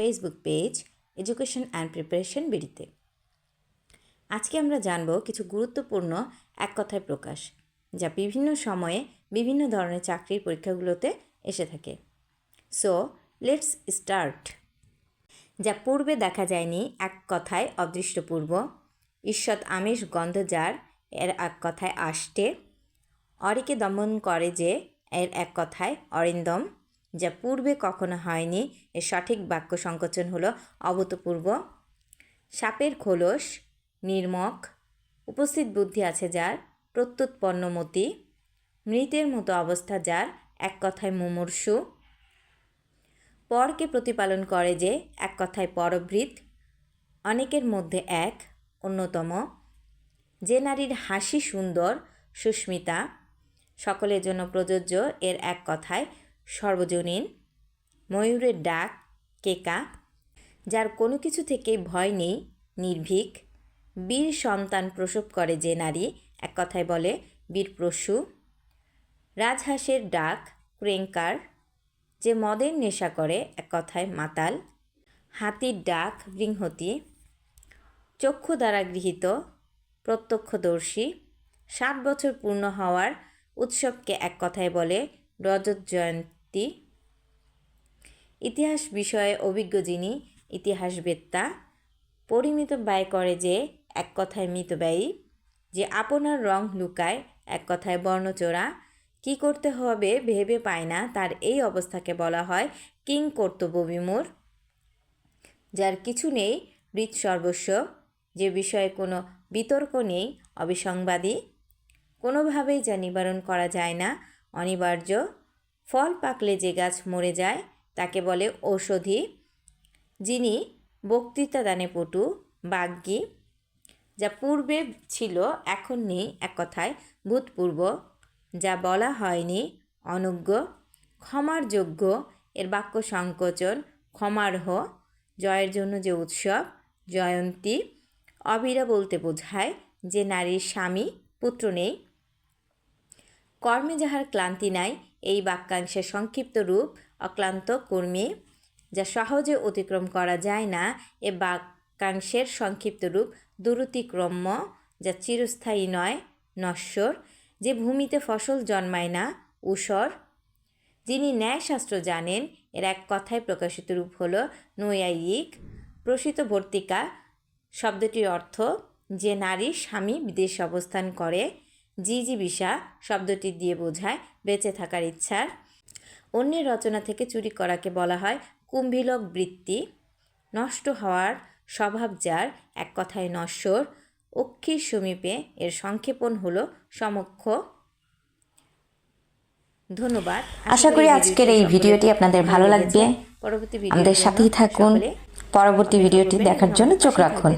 Facebook page education and preparation বিডিতে। আজকে আমরা জানব কিছু গুরুত্বপূর্ণ এক কথায় প্রকাশ যা বিভিন্ন সময়ে বিভিন্ন ধরনের চাকরির পরীক্ষাগুলোতে এসে থাকে। So let's start. যা পূর্বে দেখা যায়নি এক কথায় অদৃষ্টপূর্ব, ঈষৎ আমিষ গন্ধ যার এর এক কথায় আষ্টে, অরিকে দমন করে যে এর এক কথায় অরিন্দম, যা পূর্বে কখনো হয়নি এর সঠিক বাক্য সংকোচন হলো অভূতপূর্ব, সাপের খোলস নির্মক, উপস্থিত বুদ্ধি আছে যার প্রত্যুৎপন্নমতি, মৃতের মতো অবস্থা যার এক কথায় মুমূর্ষু, পরকে প্রতিপালন করে যে এক কথায় পরভৃৎ, অনেকের মধ্যে এক অন্যতম, যে নারীর হাসি সুন্দর সুস্মিতা, সকলের জন্য প্রযোজ্য এর এক কথায় সর্বজনীন, ময়ূরের ডাক কেকা, যার কোনো কিছু থেকেই ভয় নেই নির্ভীক, বীর সন্তান প্রসব করে যে নারী এক কথায় বলে বীরপ্রসূ, রাজহাঁসের ডাক ক্রেঙ্কার, যে মদের নেশা করে এক কথায় মাতাল, হাতির ডাক বৃংহতি, চক্ষু দ্বারা গৃহীত প্রত্যক্ষদর্শী, 7 বছর পূর্ণ হওয়ার উৎসবকে এক কথায় বলে রজত জয়ন্তী, ইতিহাস বিষয়ে অভিজ্ঞ যিনি ইতিহাসবেত্তা, পরিমিত ব্যয় করে যে এক কথায় মিতব্যয়ী, যে আপনার রং লুকায় এক কথায় বর্ণচোরা, কী করতে হবে ভেবে পায় না তার এই অবস্থাকে বলা হয় কিং কর্তব্যবিমূঢ়, যার কিছু নেই হৃৎ সর্বস্ব, যে বিষয়ে কোনো বিতর্ক নেই অবিসংবাদী, কোনোভাবেই যা নিবারণ করা যায় না অনিবার্য, ফল পাকলে যে গাছ মরে যায় তাকে বলে ঔষধি, যিনি বক্তৃতা দানে পটু বাগ্মী, যা পূর্বে ছিল এখন নেই এক কথায় ভূতপূর্ব, যা বলা হয়নি অনজ্ঞ, ক্ষমার যোগ্য এর বাক্য সংকোচন ক্ষমার্হ, জয়ের জন্য যে উৎসব জয়ন্তী, অবিরা বলতে বোঝায় যে নারীর স্বামী পুত্র নেই, কর্মে যাহার ক্লান্তি নাই এই বাক্যাংশের সংক্ষিপ্ত রূপ অক্লান্ত কর্মী, যা সহজে অতিক্রম করা যায় না এ বাক্যাংশের সংক্ষিপ্ত রূপ দুরতিক্রম্য, যা চিরস্থায়ী নয় নশ্বর, যে ভূমিতে ফসল জন্মায় না ঊষর, যিনি ন্যায়শাস্ত্র জানেন এর এক কথায় প্রকাশিত রূপ হল নৈয়ায়িক, প্রসিত ভর্তিকা শব্দটির অর্থ যে নারীর স্বামী বিদেশে অবস্থান করে, জিজিবিষা শব্দটি দিয়ে বোঝায় বেঁচে থাকার ইচ্ছার, অন্যের রচনা থেকে চুরি করাকে বলা হয় কুম্ভিলক বৃত্তি, নষ্ট হওয়ার স্বভাব যার এক কথায় নশ্বর, অক্ষির সমীপে এর সংক্ষেপণ হলো সমক্ষ। ধন্যবাদ। আশা করি আজকের এই ভিডিওটি আপনাদের ভালো লাগবে। পরবর্তী আমাদের সাথেই থাকুন। পরবর্তী ভিডিওটি দেখার জন্য চোখ রাখুন।